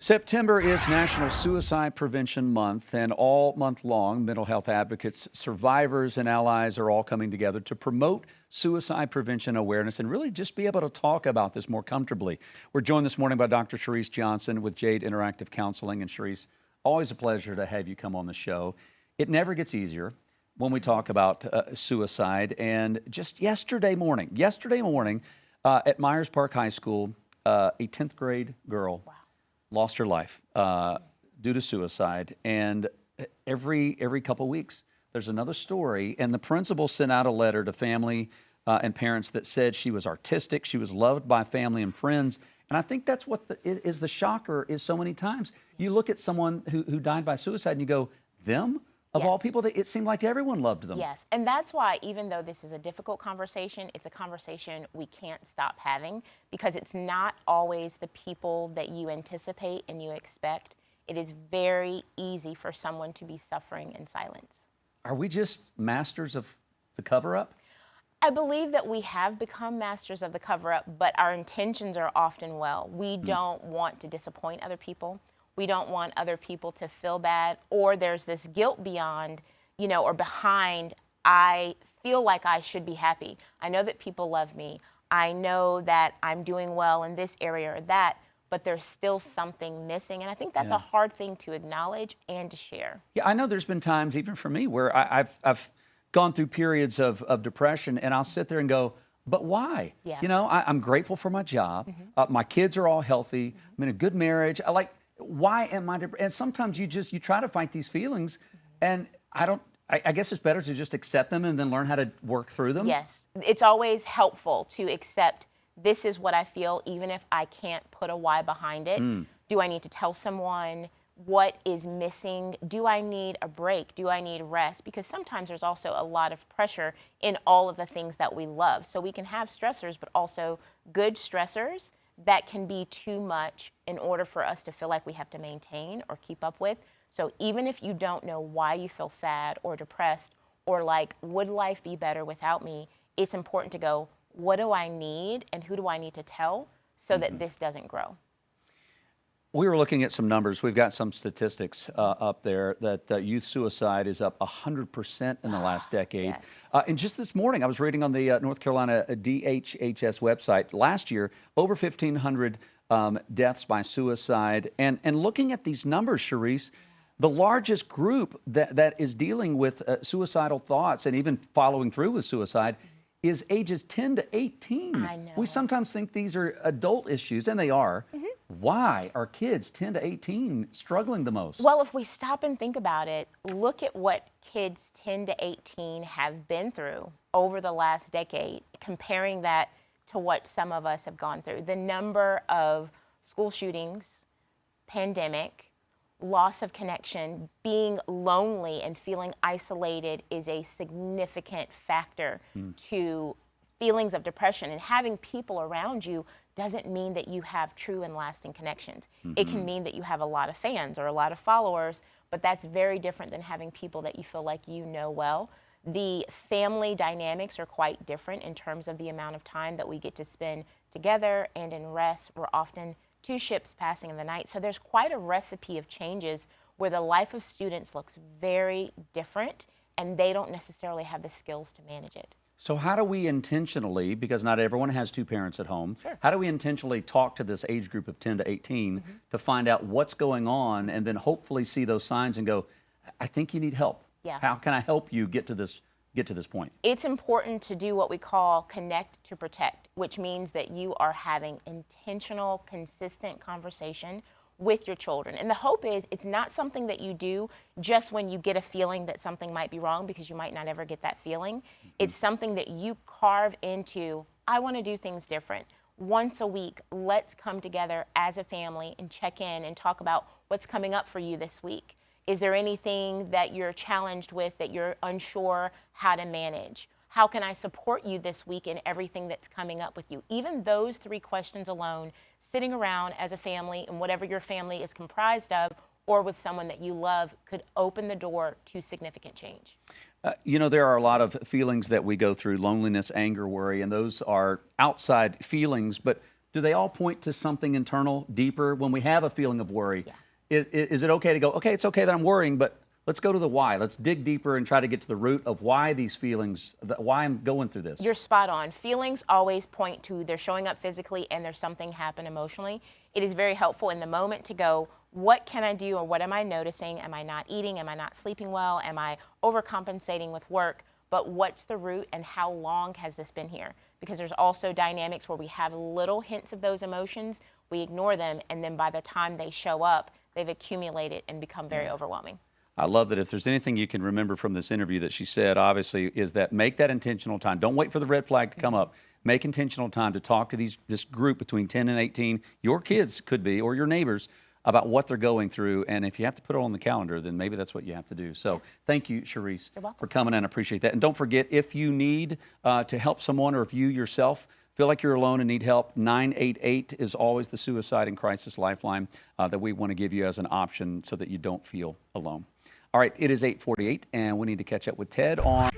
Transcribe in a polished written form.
September is National Suicide Prevention Month, and all month long, mental health advocates, survivors, and allies are all coming together to promote suicide prevention awareness and really just be able to talk about this more comfortably. We're joined this morning by Dr. Charryse Johnson with Jade Interactive Counseling. And Charryse, always a pleasure to have you come on the show. It never gets easier when we talk about suicide. And just yesterday morning at Myers Park High School, a 10th grade girl lost her life due to suicide. And every couple weeks, there's another story. And the principal sent out a letter to family and parents that said she was artistic, she was loved by family and friends. And I think that's what is the shocker is so many times. You look at someone who died by suicide and you go, them? Of all people, it seemed like everyone loved them. Yes, and that's why even though this is a difficult conversation, it's a conversation we can't stop having because it's not always the people that you anticipate and you expect. It is very easy for someone to be suffering in silence. Are we just masters of the cover-up? I believe that we have become masters of the cover-up, but our intentions are often well. We don't want to disappoint other people. We don't want other people to feel bad, or there's this guilt beyond, or behind, I feel like I should be happy. I know that people love me. I know that I'm doing well in this area or that, but there's still something missing. And I think that's a hard thing to acknowledge and to share. Yeah, I know there's been times, even for me, where I've gone through periods of depression, and I'll sit there and go, but why? Yeah. I'm grateful for my job. My kids are all healthy. I'm in a good marriage. Why am I depressed? And sometimes you try to fight these feelings, and I guess it's better to just accept them and then learn how to work through them. Yes, it's always helpful to accept this is what I feel, even if I can't put a why behind it. Do I need to tell someone what is missing? Do I need a break? Do I need rest? Because sometimes there's also a lot of pressure in all of the things that we love. So we can have stressors, but also good stressors that can be too much in order for us to feel like we have to maintain or keep up with. So even if you don't know why you feel sad or depressed or like, would life be better without me? It's important to go, what do I need and who do I need to tell so that this doesn't grow? We were looking at some numbers. We've got some statistics up there that youth suicide is up 100% in the last decade. Yes. And just this morning, I was reading on the North Carolina DHHS website, last year, over 1,500 deaths by suicide. And looking at these numbers, Charryse, the largest group that is dealing with suicidal thoughts and even following through with suicide is ages 10 to 18. I know. We sometimes think these are adult issues, and they are. Why are kids 10 to 18 struggling the most? Well, if we stop and think about it, look at what kids 10 to 18 have been through over the last decade, comparing that to what some of us have gone through. The number of school shootings, pandemic, loss of connection, being lonely and feeling isolated is a significant factor to feelings of depression. And having people around you doesn't mean that you have true and lasting connections. It can mean that you have a lot of fans or a lot of followers, but that's very different than having people that you feel like you know well. The family dynamics are quite different in terms of the amount of time that we get to spend together and in rest. We're often two ships passing in the night. So there's quite a recipe of changes where the life of students looks very different and they don't necessarily have the skills to manage it. So how do we intentionally, because not everyone has two parents at home, how do we intentionally talk to this age group of 10 to 18 to find out what's going on and then hopefully see those signs and go, I think you need help. Yeah. How can I help you get to this point? It's important to do what we call connect to protect, which means that you are having intentional, consistent conversation with your children. And the hope is it's not something that you do just when you get a feeling that something might be wrong, because you might not ever get that feeling. It's something that you carve into, I want to do things different. Once a week, let's come together as a family and check in and talk about what's coming up for you this week. Is there anything that you're challenged with that you're unsure how to manage? How can I support you this week in everything that's coming up with you? Even those three questions alone, sitting around as a family and whatever your family is comprised of, or with someone that you love, could open the door to significant change. There are a lot of feelings that we go through, loneliness, anger, worry, and those are outside feelings, but do they all point to something internal, deeper, when we have a feeling of worry? Is it okay to go, okay, it's okay that I'm worrying, but let's go to the why. Let's dig deeper and try to get to the root of why these feelings, why I'm going through this. You're spot on. Feelings always point to they're showing up physically and there's something happened emotionally. It is very helpful in the moment to go, what can I do, or what am I noticing? Am I not eating? Am I not sleeping well? Am I overcompensating with work? But what's the root, and how long has this been here? Because there's also dynamics where we have little hints of those emotions, we ignore them, and then by the time they show up, they've accumulated and become very overwhelming. I love that. If there's anything you can remember from this interview that she said, obviously, is that make that intentional time. Don't wait for the red flag to come up. Make intentional time to talk to this group between 10 and 18. Your kids could be, or your neighbors, about what they're going through. And if you have to put it on the calendar, then maybe that's what you have to do. So thank you, Charryse, for coming in. I appreciate that. And don't forget, if you need to help someone, or if you yourself feel like you're alone and need help, 988 is always the suicide and crisis lifeline that we want to give you as an option so that you don't feel alone. All right, it is 8:48, and we need to catch up with Ted on...